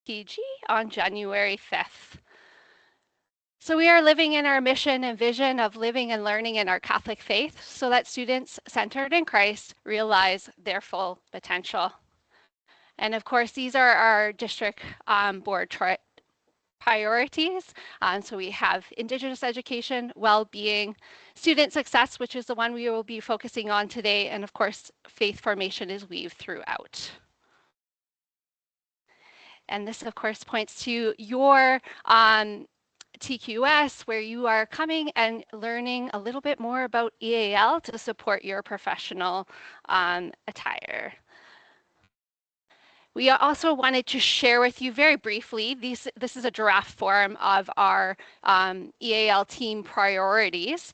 PG on January 5th. So we are living in our mission and vision of living and learning in our Catholic faith so that students centered in Christ realize their full potential. And of course, these are our district board priorities. So we have Indigenous education, well-being, student success, which is the one we will be focusing on today, and of course, faith formation is weaved throughout. And this, of course, points to your TQS, where you are coming and learning a little bit more about EAL to support your professional attire. We also wanted to share with you very briefly, this is a draft form of our EAL team priorities.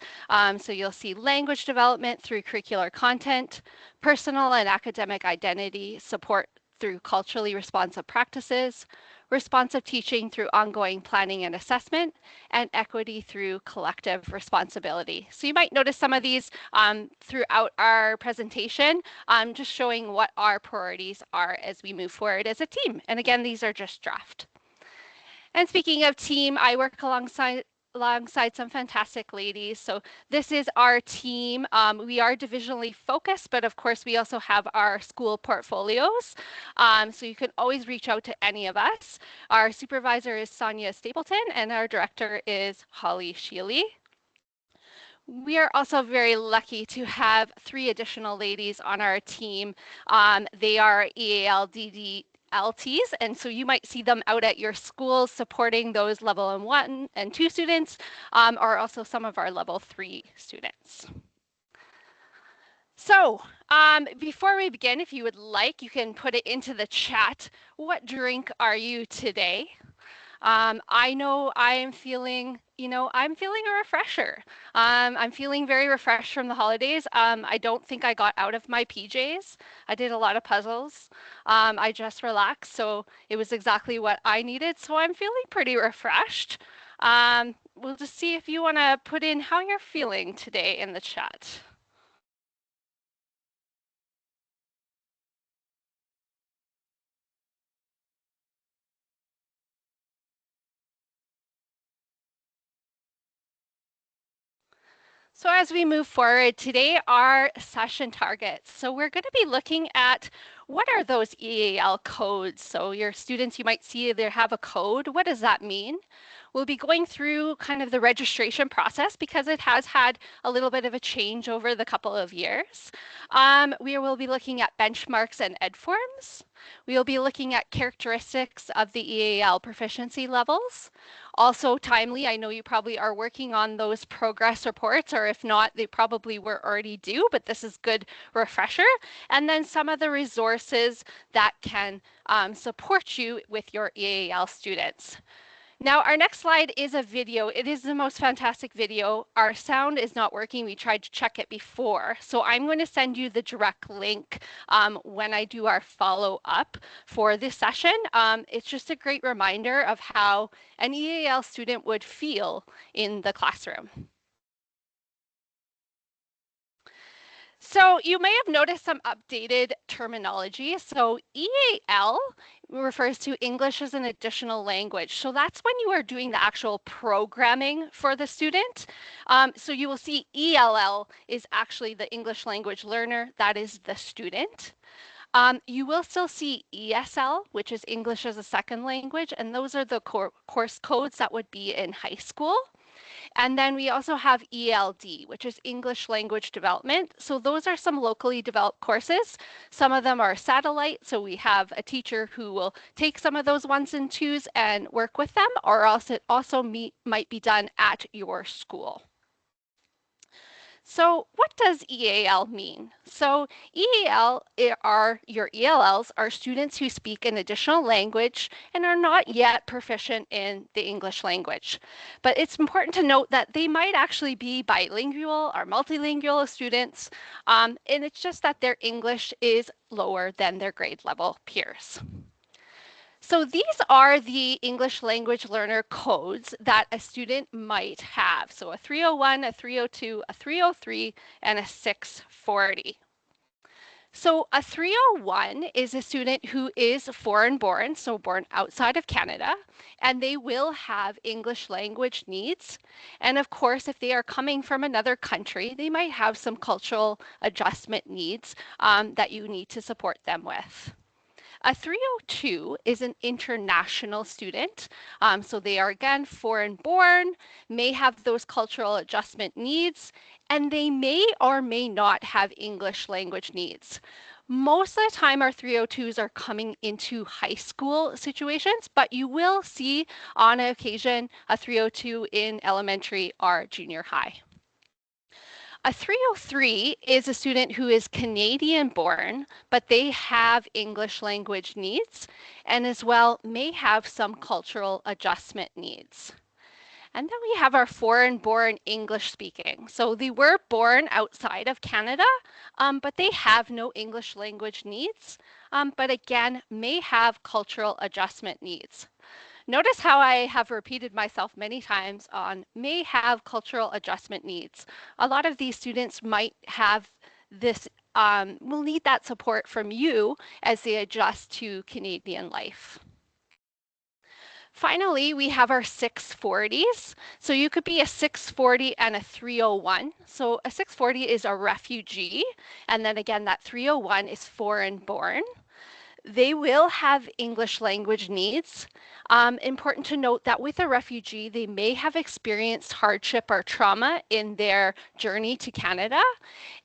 So you'll see language development through curricular content, personal and academic identity, support through culturally responsive practices, responsive teaching through ongoing planning and assessment, and equity through collective responsibility. So you might notice some of these throughout our presentation, just showing what our priorities are as we move forward as a team. And again, these are just draft. And speaking of team, I work alongside some fantastic ladies. So this is our team. We are divisionally focused, but of course we also have our school portfolios. So you can always reach out to any of us. Our supervisor is Sonia Stapleton and our director is Holly Shealy. We are also very lucky to have 3 additional ladies on our team. They are EALDD LTs, and so you might see them out at your schools supporting those level 1 and 2 students, or also some of our level 3 students. So before we begin, if you would like, you can put it into the chat. What drink are you today? I know I am feeling, I'm feeling a refresher. I'm feeling very refreshed from the holidays. I don't think I got out of my PJs. I did a lot of puzzles. I just relaxed, so it was exactly what I needed. So I'm feeling pretty refreshed. We'll just see if you want to put in how you're feeling today in the chat. So as we move forward, today are session targets. So we're going to be looking at what are those EAL codes. So your students, you might see they have a code. What does that mean? We'll be going through kind of the registration process because it has had a little bit of a change over the couple of years. We will be looking at benchmarks and ed forms. We will be looking at characteristics of the EAL proficiency levels. Also timely, I know you probably are working on those progress reports, or if not, they probably were already due, but this is good refresher. And then some of the resources that can support you with your EAL students. Now, our next slide is a video. It is the most fantastic video. Our sound is not working. We tried to check it before. So I'm going to send you the direct link when I do our follow-up for this session. It's just a great reminder of how an EAL student would feel in the classroom. So you may have noticed some updated terminology. So EAL refers to English as an additional language. So that's when you are doing the actual programming for the student. So you will see ELL is actually the English language learner. That is the student. You will still see ESL, which is English as a second language, and those are the course codes that would be in high school. And then we also have ELD, which is English Language Development. So those are some locally developed courses. Some of them are satellite. So we have a teacher who will take some of those 1s and 2s and work with them, or else it also might be done at your school. So what does EAL mean? So EAL are your ELLs are students who speak an additional language and are not yet proficient in the English language. But it's important to note that they might actually be bilingual or multilingual students, and it's just that their English is lower than their grade level peers. So these are the English language learner codes that a student might have. So a 301, a 302, a 303, and a 640. So a 301 is a student who is foreign born, so born outside of Canada, and they will have English language needs. And of course, if they are coming from another country, they might have some cultural adjustment needs that you need to support them with. A 302 is an international student. So they are again foreign born, may have those cultural adjustment needs, and they may or may not have English language needs. Most of the time, our 302s are coming into high school situations, but you will see on occasion a 302 in elementary or junior high. A 303 is a student who is Canadian born, but they have English language needs and as well may have some cultural adjustment needs. And then we have our foreign born English speaking. So they were born outside of Canada, but they have no English language needs, but again, may have cultural adjustment needs. Notice how I have repeated myself many times on may have cultural adjustment needs. A lot of these students might have this, will need that support from you as they adjust to Canadian life. Finally, we have our 640s. So you could be a 640 and a 301. So a 640 is a refugee. And then again, that 301 is foreign born. They will have English language needs. Important to note that with a refugee, they may have experienced hardship or trauma in their journey to Canada,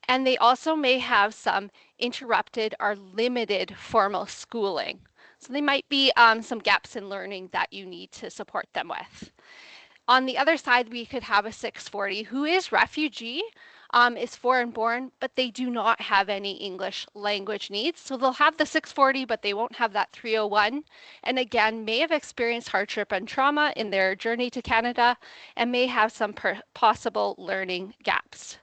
and they also may have some interrupted or limited formal schooling. So they might be some gaps in learning that you need to support them with. On the other side, we could have a 640 who is refugee, is foreign born, but they do not have any English language needs. So they'll have the 640, but they won't have that 301. And again, may have experienced hardship and trauma in their journey to Canada and may have some possible learning gaps.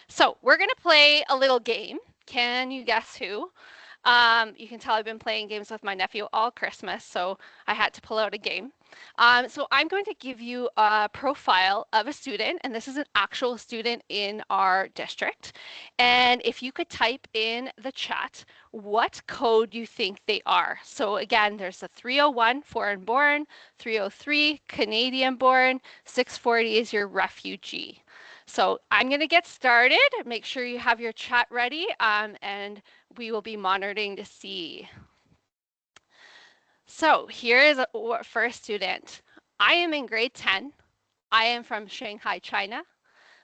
So we're going to play a little game. Can you guess who? You can tell I've been playing games with my nephew all Christmas, so I had to pull out a game. So I'm going to give you a profile of a student, and this is an actual student in our district. And if you could type in the chat what code you think they are. So again, there's a 301 foreign born, 303 Canadian born, 640 is your refugee. So I'm going to get started. Make sure you have your chat ready, and we will be monitoring to see. So here is a first student. I am in grade 10. I am from Shanghai, China.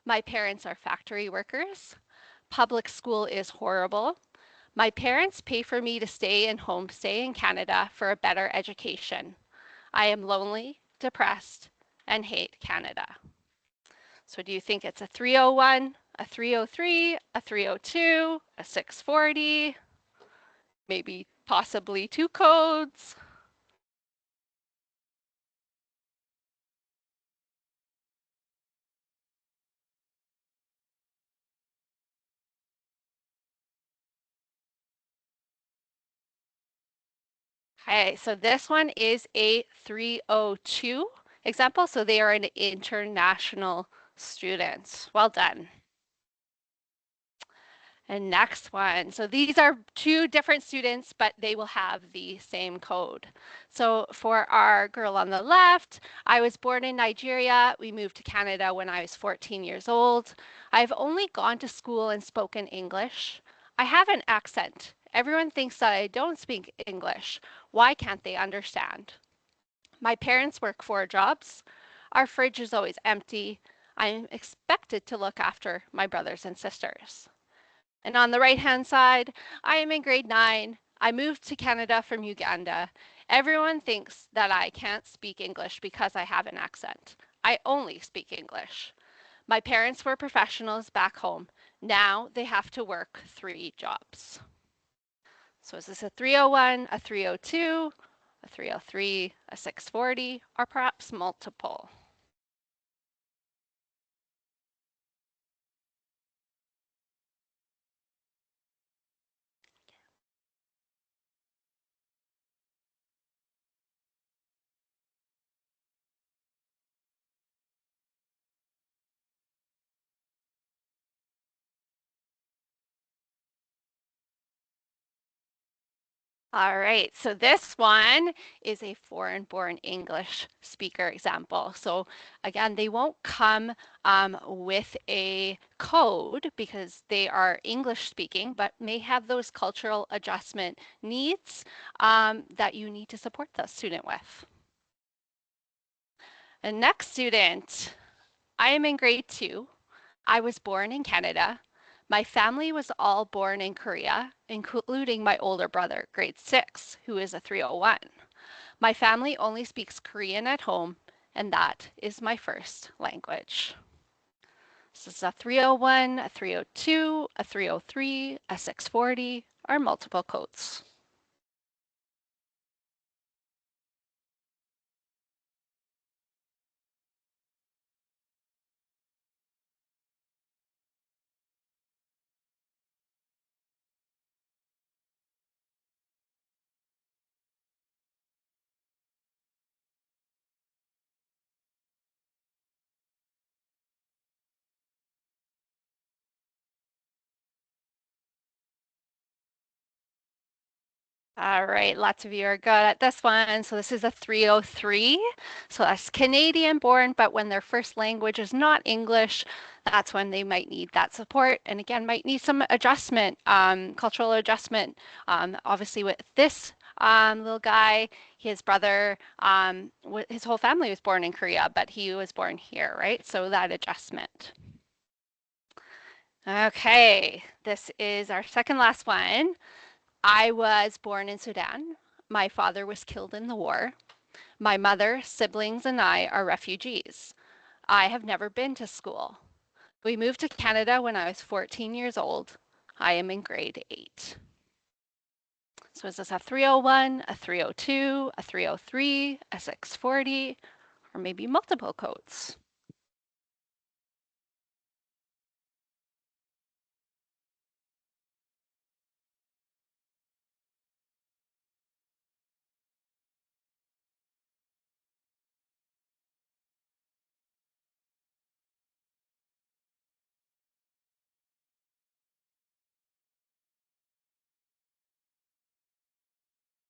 My parents are factory workers. Public school is horrible. My parents pay for me to stay and homestay in Canada for a better education. I am lonely, depressed, and hate Canada. So do you think it's a 301, a 303, a 302, a 640, maybe possibly two codes? Okay, so this one is a 302 example. So they are an international student. Well done. And next one. So these are two different students, but they will have the same code. So for our girl on the left, I was born in Nigeria. We moved to Canada when I was 14 years old. I've only gone to school and spoken English. I have an accent. Everyone thinks that I don't speak English. Why can't they understand? My parents work 4 jobs. Our fridge is always empty. I'm expected to look after my brothers and sisters. And on the right-hand side, I am in grade 9. I moved to Canada from Uganda. Everyone thinks that I can't speak English because I have an accent. I only speak English. My parents were professionals back home. Now they have to work 3 jobs. So is this a 301, a 302, a 303, a 640, or perhaps multiple? All right, so this one is a foreign-born English speaker example. So again, they won't come with a code because they are English speaking, but may have those cultural adjustment needs that you need to support the student with. And next student, I am in grade 2. I was born in Canada. My family was all born in Korea, including my older brother, grade 6, who is a 301. My family only speaks Korean at home, and that is my first language. So this is a 301, a 302, a 303, a 640, or multiple codes. All right, lots of you are good at this one. So this is a 303. So that's Canadian born, but when their first language is not English, that's when they might need that support. And again, might need some adjustment, cultural adjustment. Obviously with this little guy, his brother, his whole family was born in Korea, but he was born here, right? So that adjustment. Okay, this is our second last one. I was born in Sudan. My father was killed in the war. My mother, siblings, and I are refugees. I have never been to school. We moved to Canada when I was 14 years old. I am in grade 8. So is this a 301, a 302, a 303, a 640, or maybe multiple codes?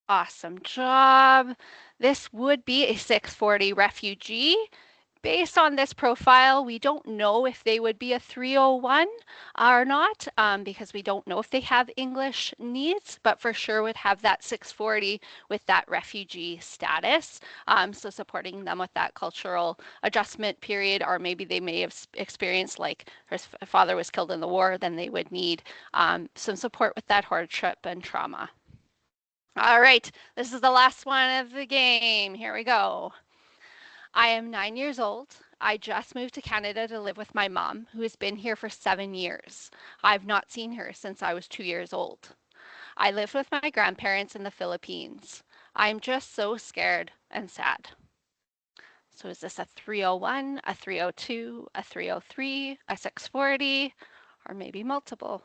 Awesome job. This would be a 640 refugee. Based on this profile, we don't know if they would be a 301 or not, because we don't know if they have English needs, but for sure would have that 640 with that refugee status. So supporting them with that cultural adjustment period, or maybe they may have experienced like his father was killed in the war, then they would need some support with that hardship and trauma. All right, this is the last one of the game. Here we go. I am 9 years old. I just moved to Canada to live with my mom, who has been here for 7 years. I've not seen her since I was 2 years old. I lived with my grandparents in the Philippines. I'm just so scared and sad. So is this a 301, a 302, a 303, a 640, or maybe multiple?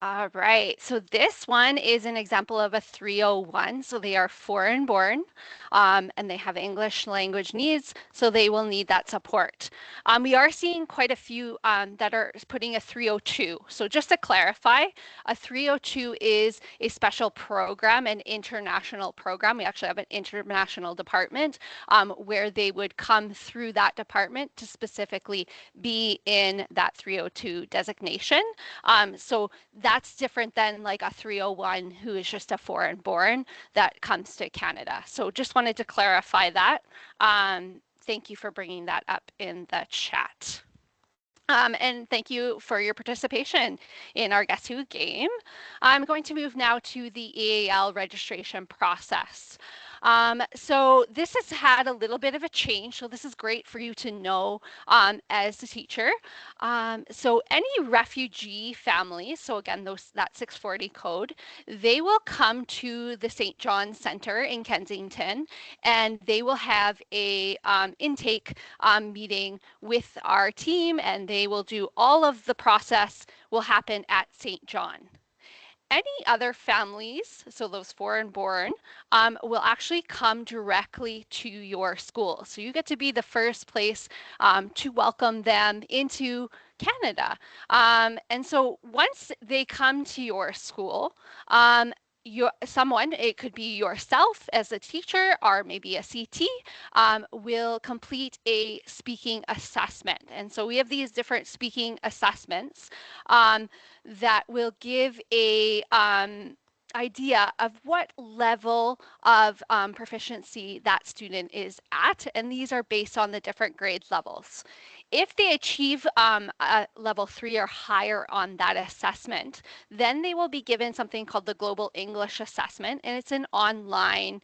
All right, so this one is an example of a 301. So they are foreign born and they have English language needs, so they will need that support. We are seeing quite a few that are putting a 302. So just to clarify, a 302 is a special program, an international program. We actually have an international department where they would come through that department to specifically be in that 302 designation. So that's different than like a 301 who is just a foreign born that comes to Canada. So just wanted to clarify that. Thank you for bringing that up in the chat. And thank you for your participation in our Guess Who game. I'm going to move now to the EAL registration process. So this has had a little bit of a change. So this is great for you to know as a teacher. So any refugee families, so again, that 640 code, they will come to the St. John's Center in Kensington, and they will have a intake meeting with our team, and they will do all of the process will happen at St. John. Any other families, so those foreign born, will actually come directly to your school. So you get to be the first place to welcome them into Canada. And so once they come to your school, someone, it could be yourself as a teacher or maybe a CT, will complete a speaking assessment. And so we have these different speaking assessments. That will give a idea of what level of proficiency that student is at, and these are based on the different grade levels. If they achieve a level 3 or higher on that assessment, then they will be given something called the Global English Assessment, and it's an online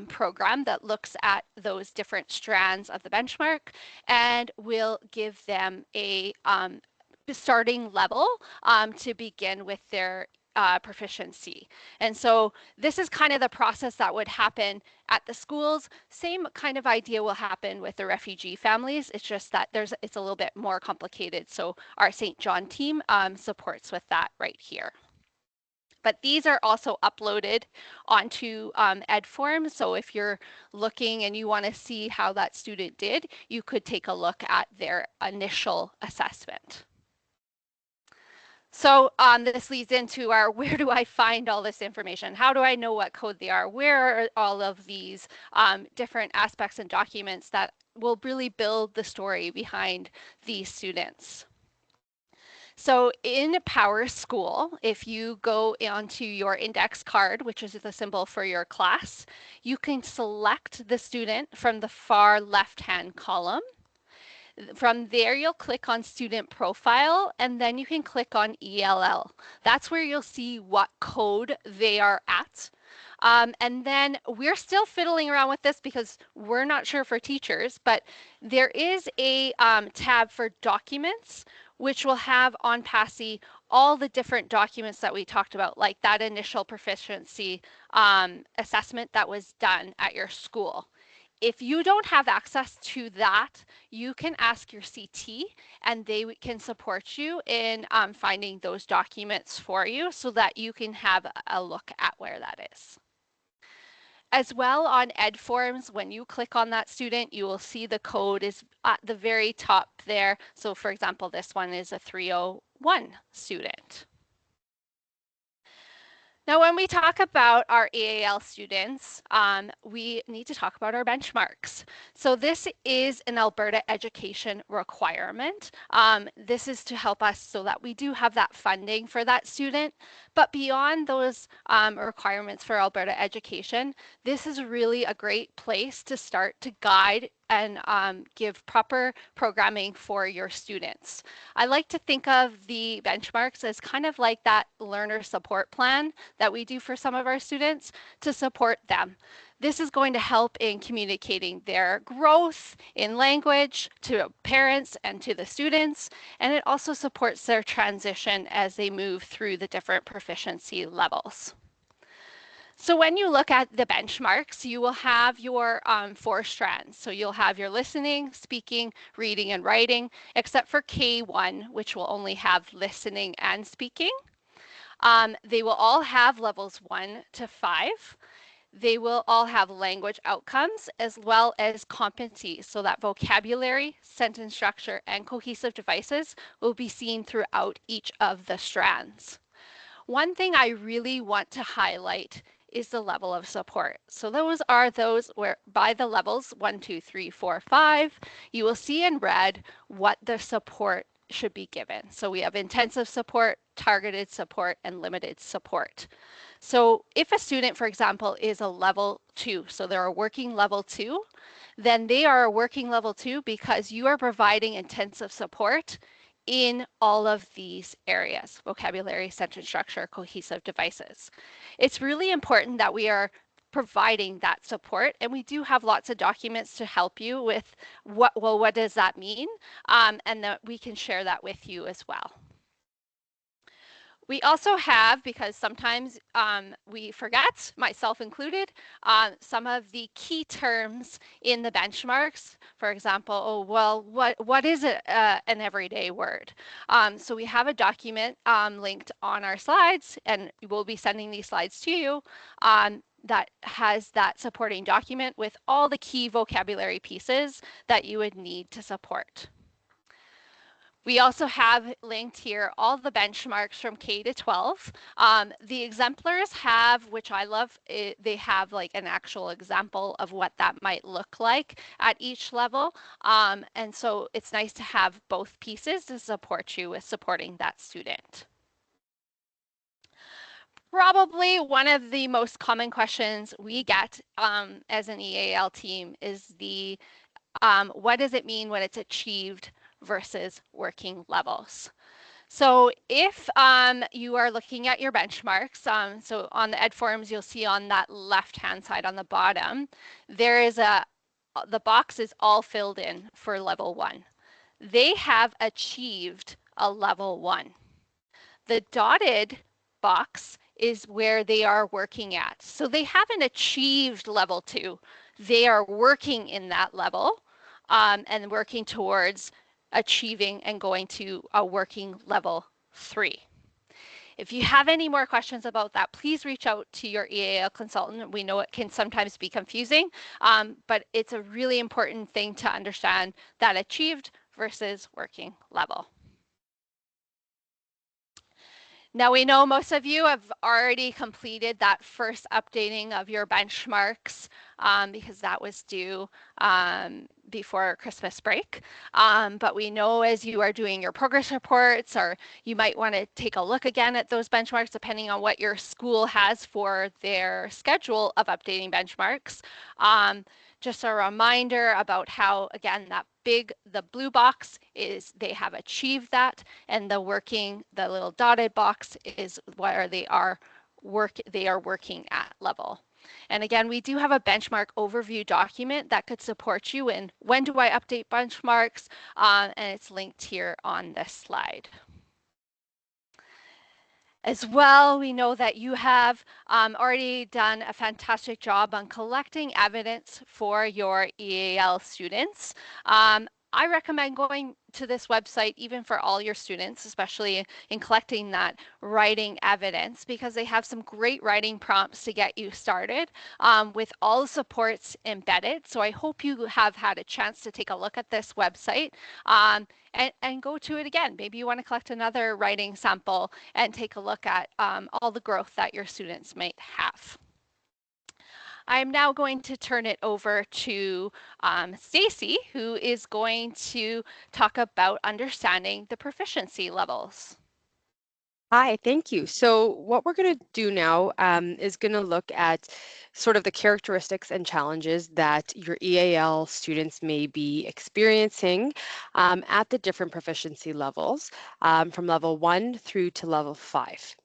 program that looks at those different strands of the benchmark and will give them a starting level to begin with their proficiency. And so this is kind of the process that would happen at the schools. Same kind of idea will happen with the refugee families. It's just that it's a little bit more complicated. So our St. John team supports with that right here. But these are also uploaded onto EdForm. So if you're looking and you want to see how that student did, you could take a look at their initial assessment. So this leads into our, where do I find all this information? How do I know what code they are? Where are all of these different aspects and documents that will really build the story behind these students? So in Power School, if you go onto your index card, which is the symbol for your class, you can select the student from the far left-hand column. From there, you'll click on student profile, and then you can click on ELL. That's where you'll see what code they are at. And then we're still fiddling around with this because we're not sure for teachers, but there is a tab for documents, which will have on PASI all the different documents that we talked about, like that initial proficiency assessment that was done at your school. If you don't have access to that, you can ask your CT and they can support you in finding those documents for you so that you can have a look at where that is. As well on EdForms, when you click on that student, you will see the code is at the very top there. So for example, this one is a 301 student. Now, when we talk about our EAL students, we need to talk about our benchmarks. So this is an Alberta education requirement. This is to help us so that we do have that funding for that student. But beyond those requirements for Alberta education, this is really a great place to start to guide and give proper programming for your students. I like to think of the benchmarks as kind of like that learner support plan that we do for some of our students to support them. This is going to help in communicating their growth in language to parents and to the students, and it also supports their transition as they move through the different proficiency levels. So when you look at the benchmarks, you will have your 4 strands. So you'll have your listening, speaking, reading, and writing, except for K1, which will only have listening and speaking. They will all have levels 1 to 5. They will all have language outcomes as well as competencies, so that vocabulary, sentence structure, and cohesive devices will be seen throughout each of the strands. One thing I really want to highlight is the level of support. So those are those where by the levels 1, 2, 3, 4, 5, you will see in red what the support should be given. So we have intensive support, targeted support, and limited support. So if a student, for example, is a level 2, so they're a working level 2, then they are a working level 2 because you are providing intensive support in all of these areas: vocabulary, sentence structure, cohesive devices. It's really important that we are providing that support. And we do have lots of documents to help you with what does that mean? And that we can share that with you as well. We also have, because sometimes we forget, myself included, some of the key terms in the benchmarks. For example, oh, well, what is an everyday word? So we have a document linked on our slides, and we'll be sending these slides to you, that has that supporting document with all the key vocabulary pieces that you would need to support. We also have linked here all the benchmarks from K to 12. The exemplars have, which I love, they have like an actual example of what that might look like at each level. And so it's nice to have both pieces to support you with supporting that student. Probably one of the most common questions we get as an EAL team is the what does it mean when it's achieved versus working levels? So if you are looking at your benchmarks, so on the Ed Forums, you'll see on that left-hand side on the bottom, there is the box is all filled in for level 1. They have achieved a level 1. The dotted box is where they are working at. So they haven't achieved level 2. They are working in that level and working towards achieving and going to a working level 3. If you have any more questions about that, please reach out to your EAL consultant. We know it can sometimes be confusing, but it's a really important thing to understand that achieved versus working level. Now we know most of you have already completed that first updating of your benchmarks because that was due before Christmas break. But we know as you are doing your progress reports, or you might want to take a look again at those benchmarks depending on what your school has for their schedule of updating benchmarks. Just a reminder about how, again, the blue box is they have achieved that, and the little dotted box is where they are working at level. And again, we do have a benchmark overview document that could support you in when do I update benchmarks, and it's linked here on this slide. As well, we know that you have already done a fantastic job on collecting evidence for your EAL students. I recommend going to this website even for all your students, especially in collecting that writing evidence, because they have some great writing prompts to get you started with all the supports embedded. So I hope you have had a chance to take a look at this website and go to it again. Maybe you want to collect another writing sample and take a look at all the growth that your students might have. I'm now going to turn it over to Stacy, who is going to talk about understanding the proficiency levels. Hi, thank you. So what we're going to do now is going to look at sort of the characteristics and challenges that your EAL students may be experiencing at the different proficiency levels from level 1 through to level 5.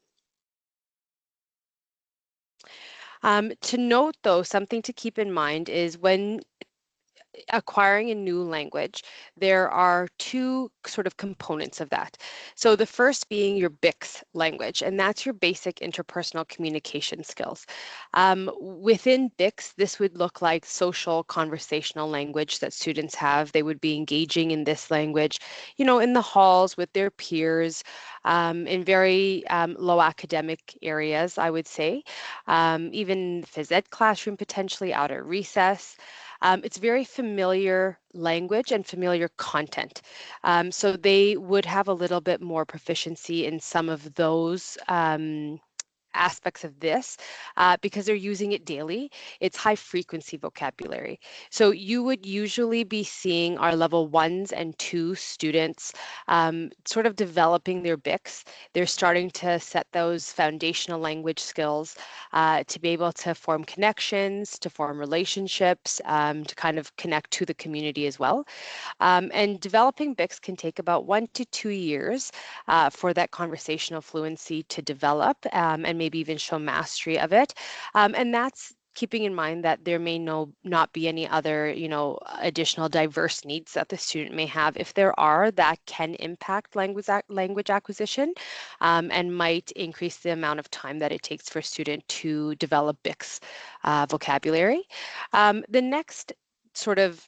To note, though, something to keep in mind is when acquiring a new language, there are two sort of components of that. So the first being your BICS language, and that's your basic interpersonal communication skills. Within BICS, this would look like social conversational language that students have. They would be engaging in this language, you know, in the halls with their peers, in very low academic areas, I would say, even phys ed classroom potentially out at recess. It's very familiar language and familiar content. So they would have a little bit more proficiency in some of those aspects of this because they're using it daily. It's high frequency vocabulary. So you would usually be seeing our level 1s and 2 students sort of developing their BICS. They're starting to set those foundational language skills to be able to form connections, to form relationships, to kind of connect to the community as well. And developing BICS can take about 1 to 2 years for that conversational fluency to develop and maybe even show mastery of it. And that's keeping in mind that there may not be any other, additional diverse needs that the student may have. If there are, that can impact language acquisition, and might increase the amount of time that it takes for a student to develop BICS vocabulary. The next sort of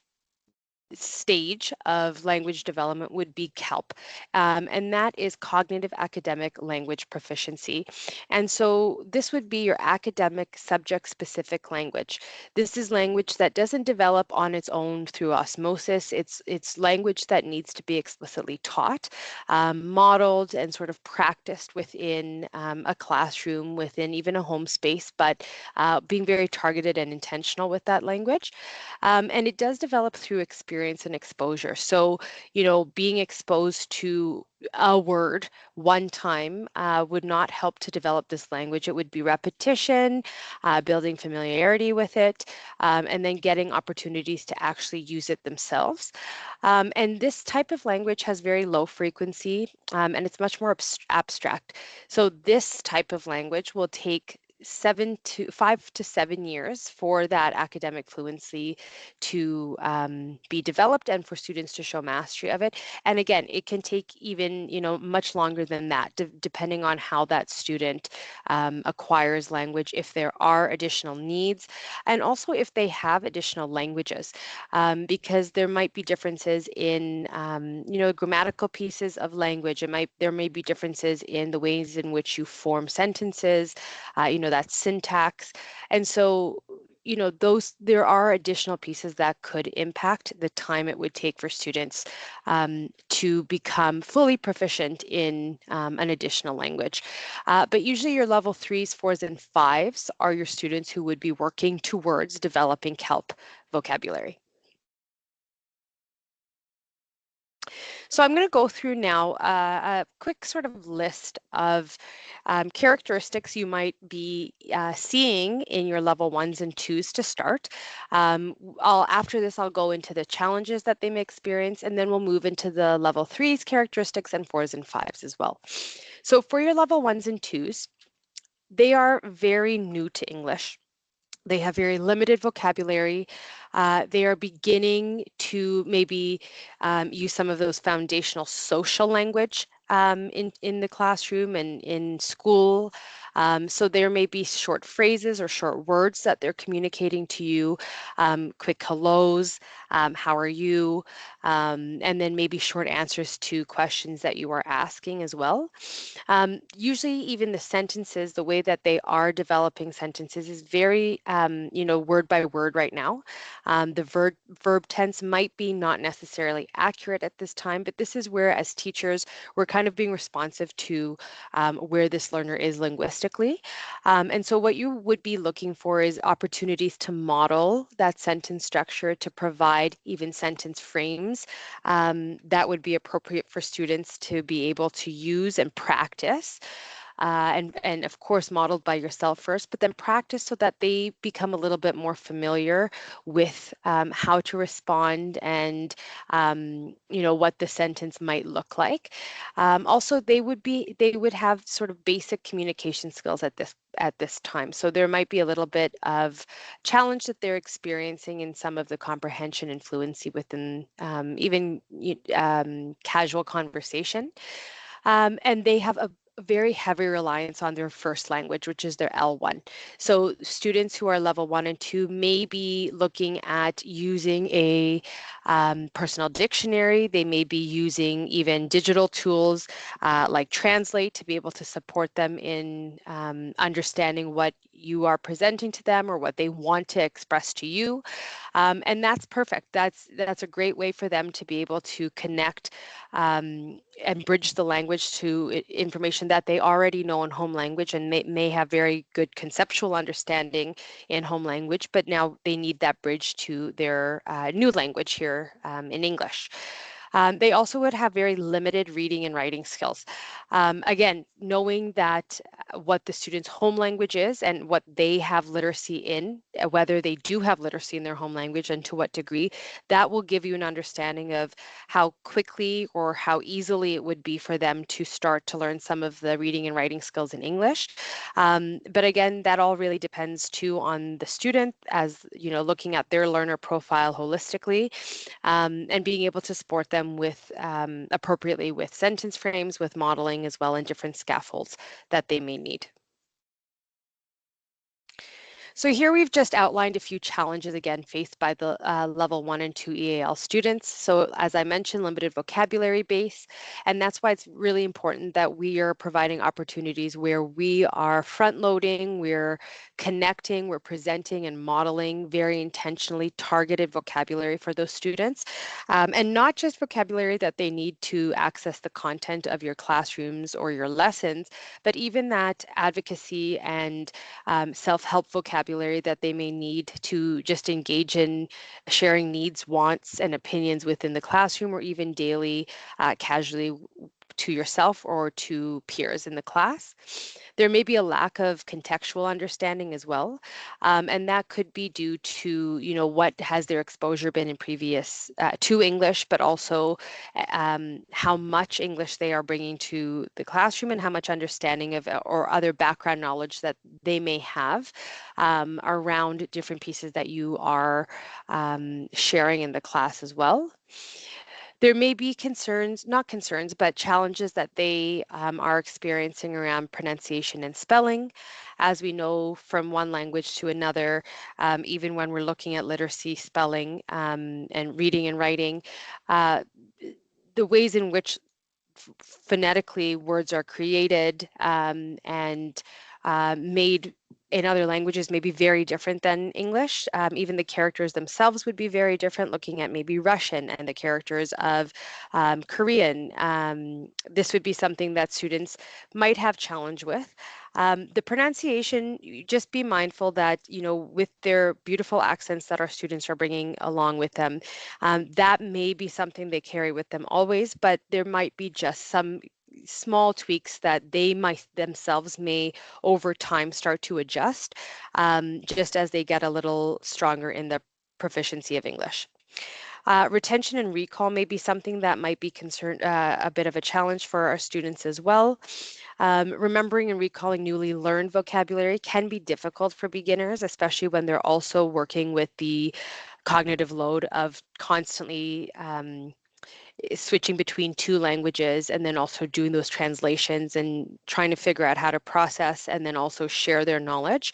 stage of language development would be CALP, and that is cognitive academic language proficiency. And so this would be your academic subject specific language. This is language that doesn't develop on its own through osmosis. It's language that needs to be explicitly taught, modeled, and sort of practiced within a classroom, within even a home space, but being very targeted and intentional with that language. And it does develop through experience and exposure. So, being exposed to a word one time would not help to develop this language. It would be repetition, building familiarity with it, and then getting opportunities to actually use it themselves. And this type of language has very low frequency, and it's much more abstract. So this type of language will take 5 to 7 years for that academic fluency to be developed and for students to show mastery of it. And again, it can take even, much longer than that, depending on how that student acquires language, if there are additional needs, and also if they have additional languages, because there might be differences in, grammatical pieces of language. There may be differences in the ways in which you form sentences, that syntax. And so, there are additional pieces that could impact the time it would take for students to become fully proficient in an additional language. But usually your level 3s, 4s, and 5s are your students who would be working towards developing CALP vocabulary. So I'm going to go through now a quick sort of list of characteristics you might be seeing in your level 1s and 2s to start. After this, I'll go into the challenges that they may experience, and then we'll move into the level 3s characteristics and 4s and 5s as well. So for your level 1s and 2s, they are very new to English. They have very limited vocabulary. They are beginning to maybe use some of those foundational social language in the classroom and in school. So there may be short phrases or short words that they're communicating to you, quick hellos, how are you, and then maybe short answers to questions that you are asking as well. Usually even the sentences, the way that they are developing sentences is very, word by word right now. The verb tense might be not necessarily accurate at this time, but this is where, as teachers, we're kind of being responsive to where this learner is linguistically. And so what you would be looking for is opportunities to model that sentence structure, to provide even sentence frames that would be appropriate for students to be able to use and practice. And of course modeled by yourself first, but then practice so that they become a little bit more familiar with how to respond and what the sentence might look like. Also, they would have sort of basic communication skills at this time. So there might be a little bit of challenge that they're experiencing in some of the comprehension and fluency within even casual conversation. And they have a very heavy reliance on their first language, which is their L1. So students who are level 1 and 2 may be looking at using a personal dictionary. They may be using even digital tools like Translate to be able to support them in understanding what you are presenting to them or what they want to express to you. And that's perfect. That's a great way for them to be able to connect and bridge the language to information that they already know in home language, and may have very good conceptual understanding in home language, but now they need that bridge to their new language here in English. They also would have very limited reading and writing skills. Again, knowing that what the student's home language is and what they have literacy in, whether they do have literacy in their home language and to what degree, that will give you an understanding of how quickly or how easily it would be for them to start to learn some of the reading and writing skills in English. But again, that all really depends too on the student, as you know, looking at their learner profile holistically, and being able to support them with appropriately with sentence frames, with modeling as well, and different scaffolds that they may need. So here we've just outlined a few challenges again faced by the level 1 and 2 EAL students. So as I mentioned, limited vocabulary base, and that's why it's really important that we are providing opportunities where we are front loading, we're connecting, we're presenting and modeling very intentionally targeted vocabulary for those students. And not just vocabulary that they need to access the content of your classrooms or your lessons, but even that advocacy and self-help vocabulary that they may need to just engage in sharing needs, wants, and opinions within the classroom, or even daily, casually to yourself or to peers in the class. There may be a lack of contextual understanding as well, and that could be due to, you know, what has their exposure been in previous to English, but also how much English they are bringing to the classroom and how much understanding of or other background knowledge that they may have around different pieces that you are sharing in the class as well. There may be concerns, not concerns, but challenges that they are experiencing around pronunciation and spelling. As we know from one language to another, even when we're looking at literacy, spelling, and reading and writing, uh, the ways in which phonetically words are created and made in other languages may be very different than English. Even the characters themselves would be very different, looking at maybe Russian and the characters of Korean. This would be something that students might have challenge with. The pronunciation, just be mindful that, you know, with their beautiful accents that our students are bringing along with them, that may be something they carry with them always, but there might be just some small tweaks that they might themselves may over time start to adjust, just as they get a little stronger in the proficiency of English. Retention and recall may be something that might be a bit of a challenge for our students as well. Remembering and recalling newly learned vocabulary can be difficult for beginners, especially when they're also working with the cognitive load of constantly switching between two languages and then also doing those translations and trying to figure out how to process and then also share their knowledge.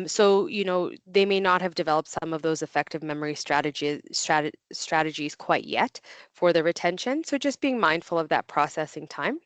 So, you know, they may not have developed some of those effective memory strategies quite yet for the retention. So just being mindful of that processing time.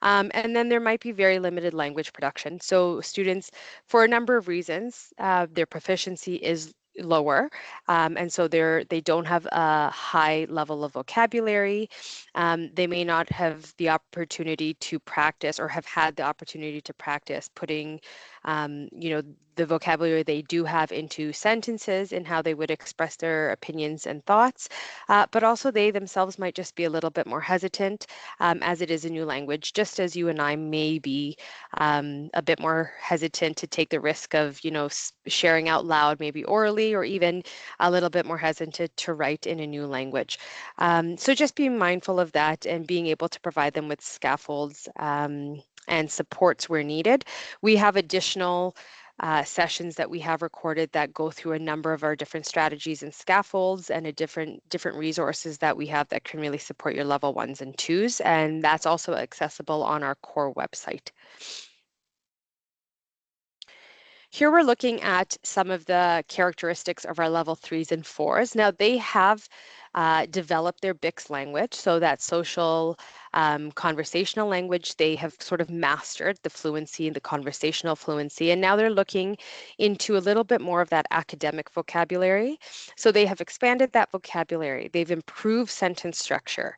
And then there might be very limited language production. So students, for a number of reasons, their proficiency is lower, and so they don't have a high level of vocabulary. They may not have the opportunity to practice or have had the opportunity to practice putting, you know, the vocabulary they do have into sentences and how they would express their opinions and thoughts. But also they themselves might just be a little bit more hesitant as it is a new language, just as you and I may be a bit more hesitant to take the risk of, you know, sharing out loud, maybe orally, or even a little bit more hesitant to write in a new language. So just being mindful of that and being able to provide them with scaffolds and supports where needed. We have additional sessions that we have recorded that go through a number of our different strategies and scaffolds and a different resources that we have that can really support your level 1s and 2s, and that's also accessible on our core website. Here we're looking at some of the characteristics of our level 3s and 4s. Now they have developed their BICS language, so that social conversational language, they have sort of mastered the fluency and the conversational fluency, and now they're looking into a little bit more of that academic vocabulary. So they have expanded that vocabulary. They've improved sentence structure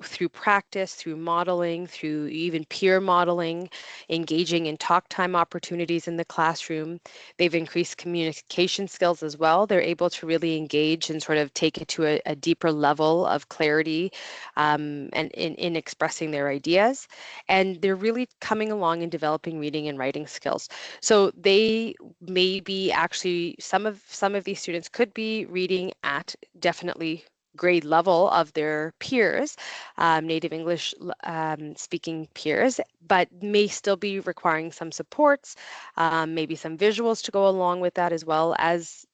through practice, through modeling, through even peer modeling, engaging in talk time opportunities in the classroom. They've increased communication skills as well. They're able to really engage and sort of take it to a deeper level of clarity and in expressing their ideas. And they're really coming along and developing reading and writing skills. So they may be actually some of these students could be reading at definitely grade level of their peers, native English speaking peers, but may still be requiring some supports, maybe some visuals to go along with that as well. As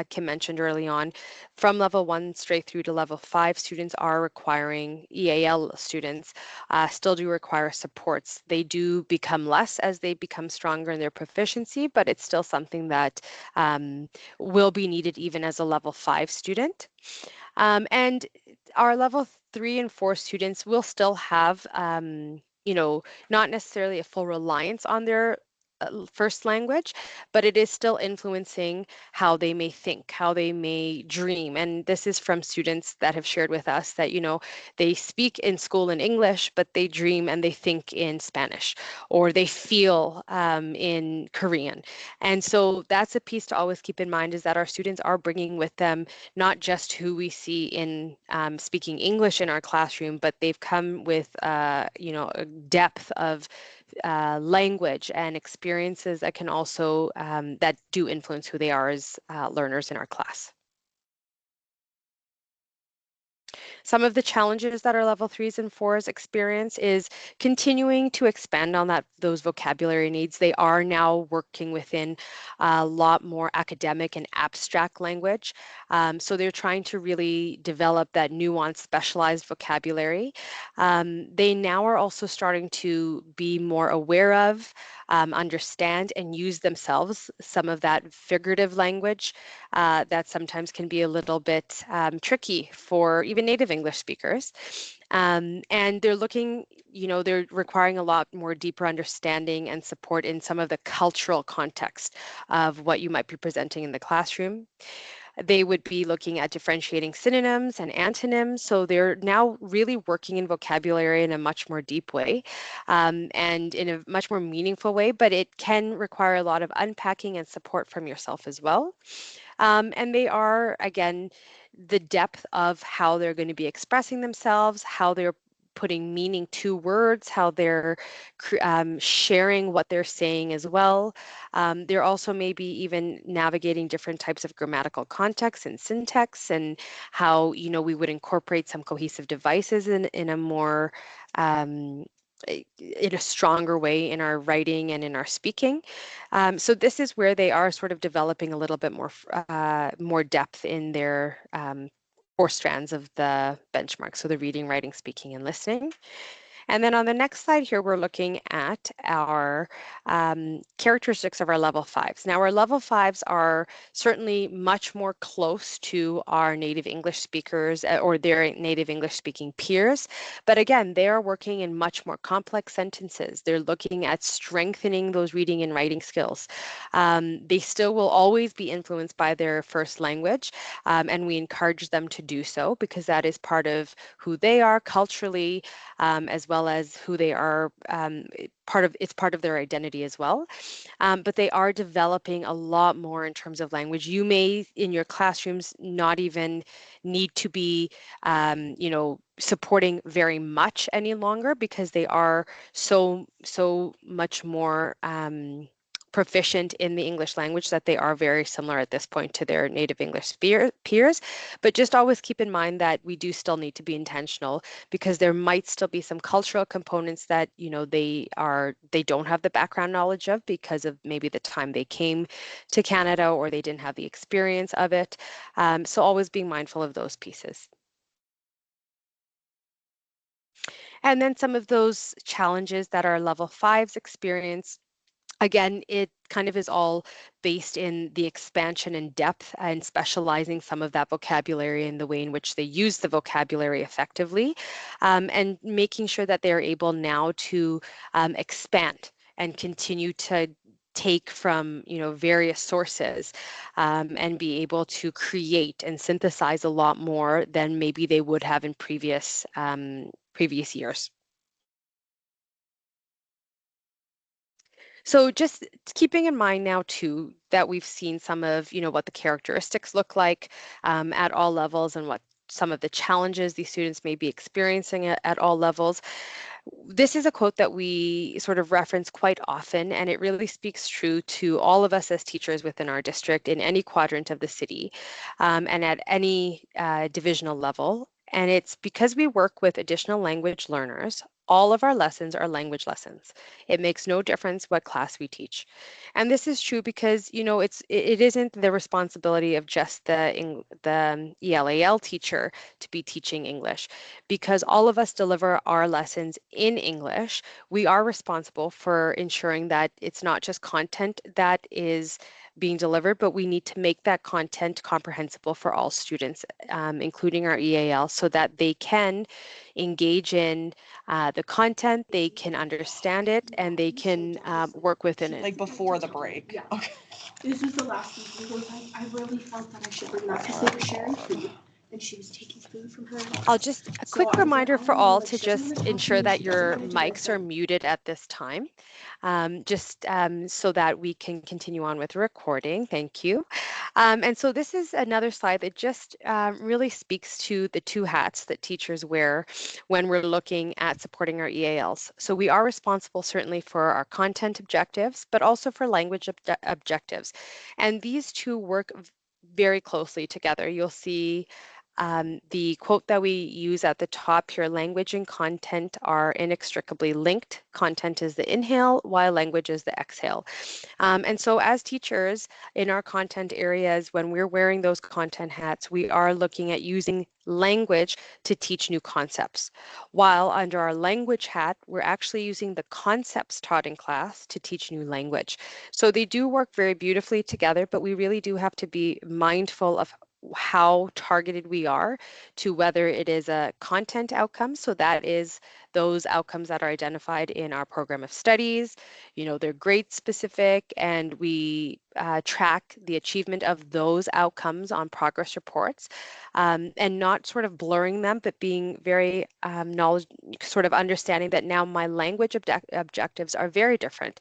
Kim mentioned early on, from level 1 straight through to level 5, students are requiring, EAL students still do require supports. They do become less as they become stronger in their proficiency, but it's still something that will be needed even as a level 5 student. And our level 3 and 4 students will still have, not necessarily a full reliance on their first language, but it is still influencing how they may think, how they may dream. And this is from students that have shared with us that, they speak in school in English, but they dream and they think in Spanish, or they feel in Korean. And so that's a piece to always keep in mind, is that our students are bringing with them not just who we see in speaking English in our classroom, but they've come with, a depth of language and experiences that can also that do influence who they are as learners in our class. Some of the challenges that our level 3s and 4s experience is continuing to expand on those vocabulary needs. They are now working within a lot more academic and abstract language. So they're trying to really develop that nuanced, specialized vocabulary. They now are also starting to be more aware of, understand, and use themselves some of that figurative language that sometimes can be a little bit tricky for even native English speakers. And they're looking, they're requiring a lot more deeper understanding and support in some of the cultural context of what you might be presenting in the classroom. They would be looking at differentiating synonyms and antonyms. So they're now really working in vocabulary in a much more deep way and in a much more meaningful way, but it can require a lot of unpacking and support from yourself as well. And they are, again, the depth of how they're going to be expressing themselves, how they're putting meaning to words, how they're sharing what they're saying as well. They're also maybe even navigating different types of grammatical context and syntax, and how, we would incorporate some cohesive devices in a more in a stronger way in our writing and in our speaking. So this is where they are sort of developing a little bit more depth in their 4 strands of the benchmark. So the reading, writing, speaking, and listening. And then on the next slide here, we're looking at our characteristics of our level 5s. Now, our level 5s are certainly much more close to our native English speakers or their native English speaking peers. But again, they are working in much more complex sentences. They're looking at strengthening those reading and writing skills. They still will always be influenced by their first language, and we encourage them to do so because that is part of who they are culturally, as well as who they are. It's part of their identity as well. But they are developing a lot more in terms of language. You may, in your classrooms, not even need to be, supporting very much any longer because they are so much more proficient in the English language that they are very similar at this point to their native English peers. But just always keep in mind that we do still need to be intentional because there might still be some cultural components that, they don't have the background knowledge of because of maybe the time they came to Canada or they didn't have the experience of it. So always being mindful of those pieces. And then some of those challenges that our level 5s experience. Again, it kind of is all based in the expansion and depth and specializing some of that vocabulary in the way in which they use the vocabulary effectively, and making sure that they're able now to expand and continue to take from various sources, and be able to create and synthesize a lot more than maybe they would have in previous years. So just keeping in mind now too that we've seen some of what the characteristics look like at all levels and what some of the challenges these students may be experiencing at all levels. This is a quote that we sort of reference quite often, and it really speaks true to all of us as teachers within our district in any quadrant of the city, and at any divisional level. And it's because we work with additional language learners, all of our lessons are language lessons. It makes no difference what class we teach. And this is true because, you know, it isn't the responsibility of just the ELAL teacher to be teaching English. Because all of us deliver our lessons in English, we are responsible for ensuring that it's not just content that is being delivered, but we need to make that content comprehensible for all students, including our EAL, so that they can engage in the content, they can understand it, and they can work within it. Like before the break. Yeah. Okay. This was the last meeting. He goes, I really felt that I should bring that because they were sharing food and she was taking food from her. I'll just, a So quick I was like, reminder oh for no, all like to she doesn't want just to talk to ensure me. that She doesn't your want to do mics this. are muted at this time, so that we can continue on with the recording. Thank you. And so this is another slide that just really speaks to the two hats that teachers wear when we're looking at supporting our EALs. So we are responsible certainly for our content objectives, but also for language objectives. And these two work very closely together. You'll see the quote that we use at the top here, language and content are inextricably linked. Content is the inhale, while language is the exhale. And so as teachers in our content areas, when we're wearing those content hats, we are looking at using language to teach new concepts. While under our language hat, we're actually using the concepts taught in class to teach new language. So they do work very beautifully together, but we really do have to be mindful of how targeted we are to whether it is a content outcome. So that is those outcomes that are identified in our program of studies. You know, they're grade specific, and we track the achievement of those outcomes on progress reports, and not sort of blurring them, but being very knowledge, sort of understanding that now my language objectives are very different.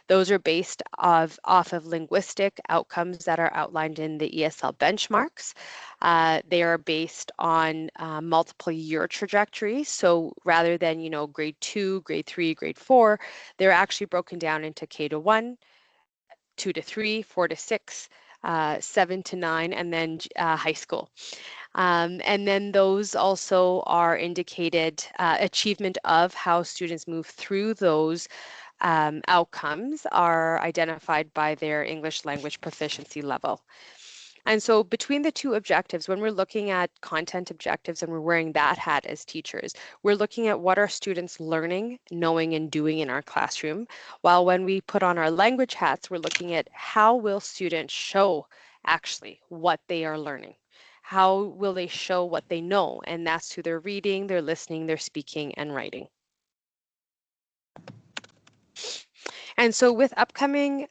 Those are based off of linguistic outcomes that are outlined in the ESL benchmarks. They are based on multiple year trajectories. So rather than, you know, grade 2, grade 3, grade 4, they're actually broken down into K to 1, 2 to 3, 4 to 6, 7 to 9, and then high school. And then those also are indicated achievement of how students move through those outcomes are identified by their English language proficiency level. And so between the two objectives, when we're looking at content objectives and we're wearing that hat as teachers, we're looking at what are students learning, knowing, and doing in our classroom. While when we put on our language hats, we're looking at how will students show actually what they are learning. How will they show what they know? And that's through their reading, their listening, their speaking, and writing. And so with upcoming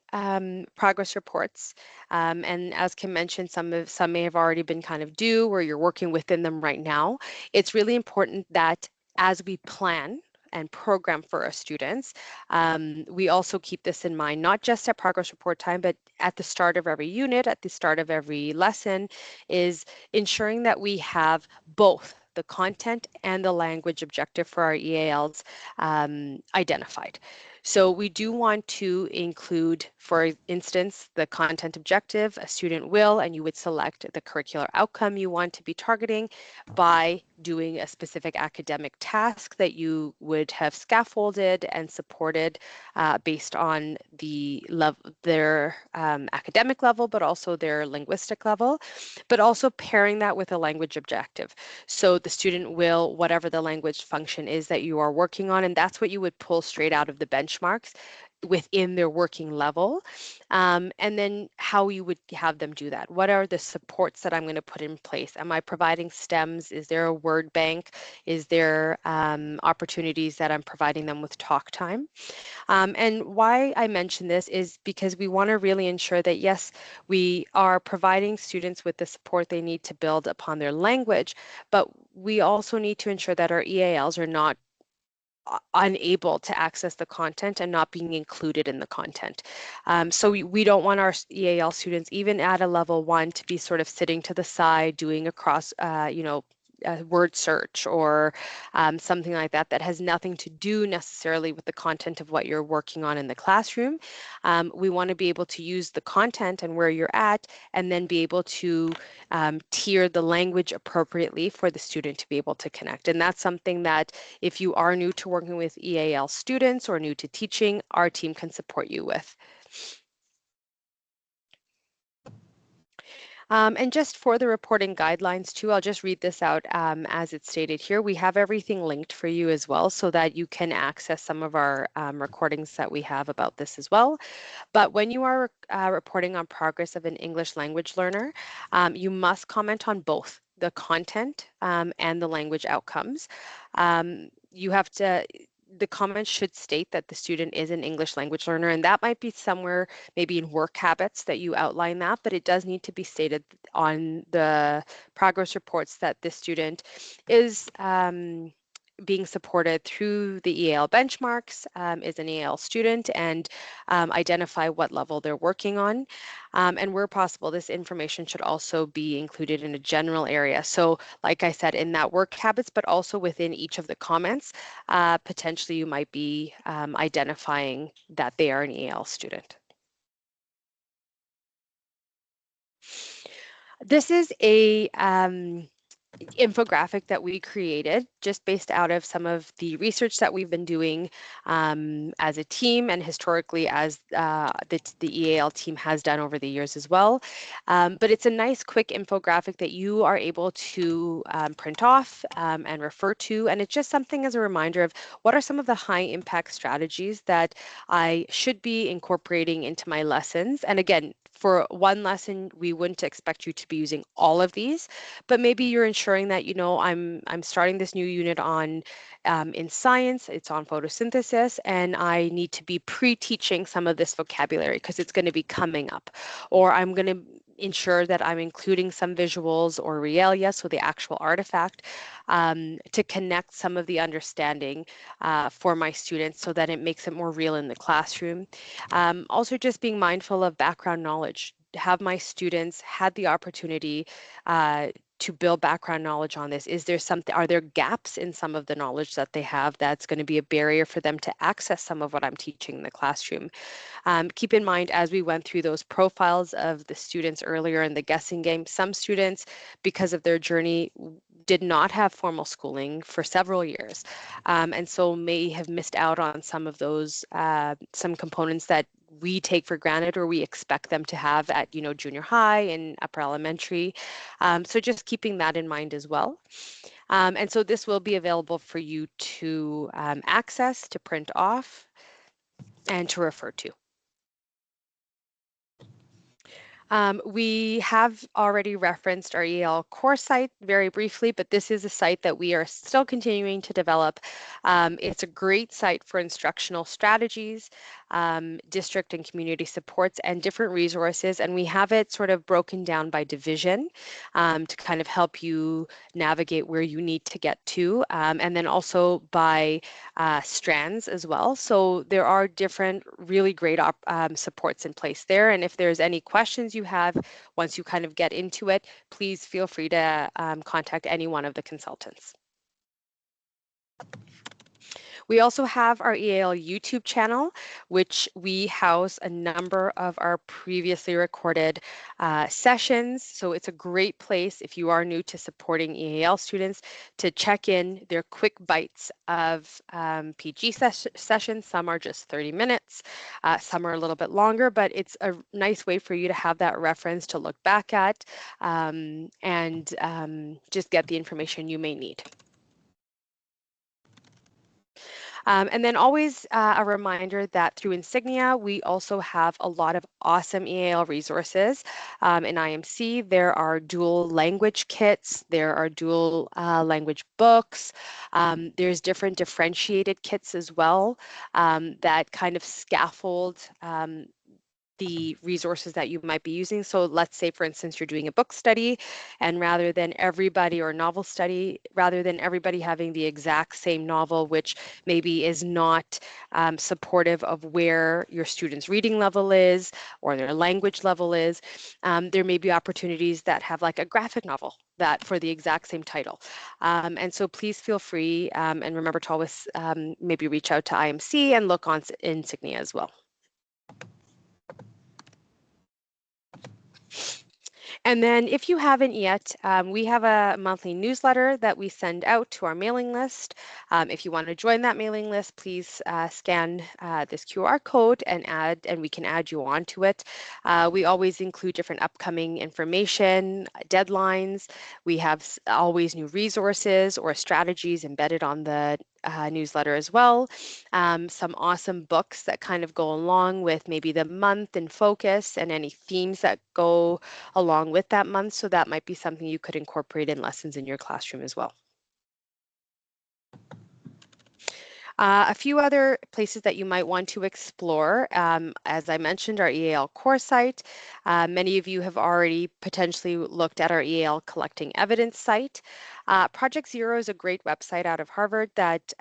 progress reports, and as Kim mentioned, some may have already been kind of due or you're working within them right now. It's really important that as we plan and program for our students, we also keep this in mind, not just at progress report time, but at the start of every unit, at the start of every lesson, is ensuring that we have both the content and the language objective for our EALs identified. So we do want to include, for instance, the content objective. A student will, and you would select the curricular outcome you want to be targeting by doing a specific academic task that you would have scaffolded and supported based on their academic level, but also their linguistic level, but also pairing that with a language objective. So the student will, whatever the language function is that you are working on, and that's what you would pull straight out of the benchmarks within their working level, and then how you would have them do that. What are the supports that I'm going to put in place? Am I providing stems? Is there a word bank? Is there opportunities that I'm providing them with talk time? And why I mention this is because we want to really ensure that, yes, we are providing students with the support they need to build upon their language, but we also need to ensure that our EALs are not unable to access the content and not being included in the content. So we don't want our EAL students, even at a level 1, to be sort of sitting to the side, doing across, a word search or something like that that has nothing to do necessarily with the content of what you're working on in the classroom. We want to be able to use the content and where you're at, and then be able to tier the language appropriately for the student to be able to connect. And that's something that if you are new to working with EAL students or new to teaching, our team can support you with. And just for the reporting guidelines too, I'll just read this out as it's stated here. We have everything linked for you as well so that you can access some of our recordings that we have about this as well. But when you are reporting on progress of an English language learner, you must comment on both the content and the language outcomes. You have to, the comments should state that the student is an English language learner, and that might be somewhere maybe in work habits that you outline that, but it does need to be stated on the progress reports that this student is being supported through the EAL benchmarks, is an EAL student, and identify what level they're working on. And where possible, this information should also be included in a general area. So like I said, in that work habits, but also within each of the comments, potentially you might be identifying that they are an EAL student. This is a infographic that we created just based out of some of the research that we've been doing as a team, and historically as the EAL team has done over the years as well. But it's a nice quick infographic that you are able to print off and refer to, and it's just something as a reminder of what are some of the high impact strategies that I should be incorporating into my lessons. And again, for one lesson, we wouldn't expect you to be using all of these, but maybe you're ensuring that, you know, I'm starting this new unit on in science, it's on photosynthesis, and I need to be pre-teaching some of this vocabulary because it's going to be coming up. Or I'm going to ensure that I'm including some visuals or realia, so the actual artifact, to connect some of the understanding for my students so that it makes it more real in the classroom. Also just being mindful of background knowledge. Have my students had the opportunity to build background knowledge on this? Is there something, are there gaps in some of the knowledge that they have that's going to be a barrier for them to access some of what I'm teaching in the classroom? Keep in mind, as we went through those profiles of the students earlier in the guessing game, some students, because of their journey, did not have formal schooling for several years, and so may have missed out on some of those, some components that we take for granted or we expect them to have at, you know, junior high and upper elementary. So just keeping that in mind as well. And so this will be available for you to access, to print off, and to refer to. We have already referenced our EAL core site very briefly, but this is a site that we are still continuing to develop. It's a great site for instructional strategies, district and community supports, and different resources. And we have it sort of broken down by division to kind of help you navigate where you need to get to, and then also by strands as well. So there are different really great supports in place there. And if there's any questions you have once you kind of get into it, please feel free to contact any one of the consultants. We also have our EAL YouTube channel, which we house a number of our previously recorded sessions. So it's a great place if you are new to supporting EAL students to check in. They're quick bites of PG sessions. Some are just 30 minutes, some are a little bit longer, but it's a nice way for you to have that reference to look back at and just get the information you may need. And then always a reminder that through Insignia, we also have a lot of awesome EAL resources. In IMC, there are dual language kits, there are dual language books, there's different differentiated kits as well that kind of scaffold the resources that you might be using. So let's say, for instance, you're doing a book study, and rather than everybody, or novel study, rather than everybody having the exact same novel, which maybe is not supportive of where your student's reading level is or their language level is, there may be opportunities that have like a graphic novel that for the exact same title. And so please feel free and remember to always maybe reach out to IMC and look on Insignia as well. And then if you haven't yet, we have a monthly newsletter that we send out to our mailing list. If you want to join that mailing list, please scan this QR code and we can add you onto it. We always include different upcoming information, deadlines. We have always new resources or strategies embedded on the newsletter as well. Some awesome books that kind of go along with maybe the month and focus and any themes that go along with that month. So that might be something you could incorporate in lessons in your classroom as well. A few other places that you might want to explore, as I mentioned, our EAL core site. Many of you have already potentially looked at our EAL collecting evidence site. Project Zero is a great website out of Harvard that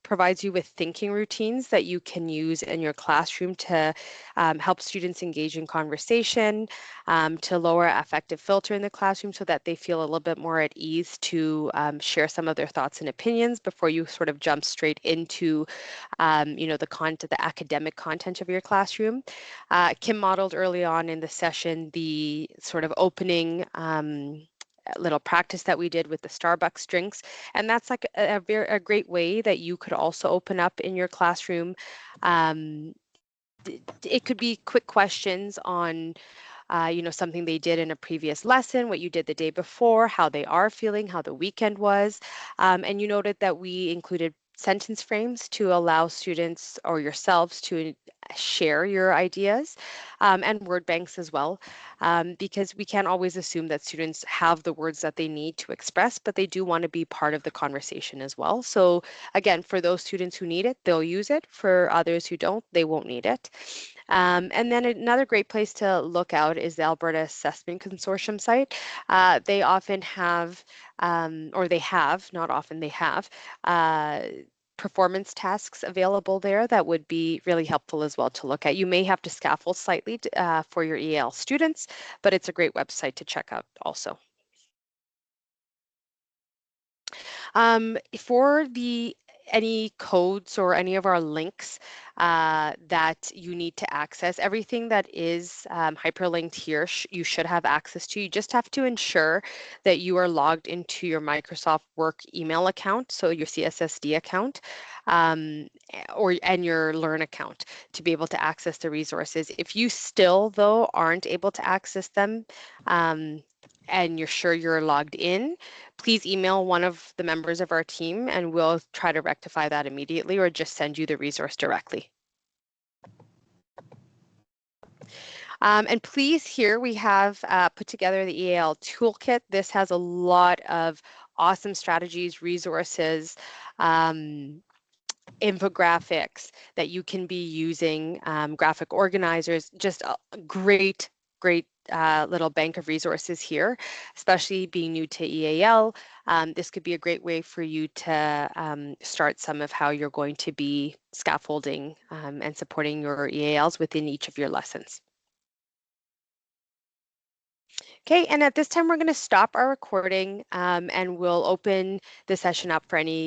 provides you with thinking routines that you can use in your classroom to help students engage in conversation, to lower affective filter in the classroom so that they feel a little bit more at ease to share some of their thoughts and opinions before you sort of jump straight into the academic content of your classroom. Kim modeled early on in the session the sort of opening little practice that we did with the Starbucks drinks. And that's like a great way that you could also open up in your classroom. It could be quick questions on something they did in a previous lesson, what you did the day before, how they are feeling, how the weekend was. And you noted that we included sentence frames to allow students or yourselves to share your ideas, and word banks as well, because we can't always assume that students have the words that they need to express, but they do want to be part of the conversation as well. So again, for those students who need it, they'll use it. For others who don't, they won't need it. And then another great place to look out is the Alberta Assessment Consortium site. They often have, or they have, not often, they have performance tasks available there that would be really helpful as well to look at. You may have to scaffold slightly for your EAL students, but it's a great website to check out also. For any codes or any of our links that you need to access, everything that is hyperlinked here, you should have access to. You just have to ensure that you are logged into your Microsoft Work email account, so your CSSD account, and your Learn account to be able to access the resources. If you still, though, aren't able to access them, and you're sure you're logged in, please email one of the members of our team and we'll try to rectify that immediately or just send you the resource directly. And please, here we have put together the EAL toolkit. This has a lot of awesome strategies, resources, infographics that you can be using, graphic organizers, just a great little bank of resources here, especially being new to EAL. This could be a great way for you to start some of how you're going to be scaffolding and supporting your EALs within each of your lessons. Okay, and at this time, we're going to stop our recording and we'll open the session up for any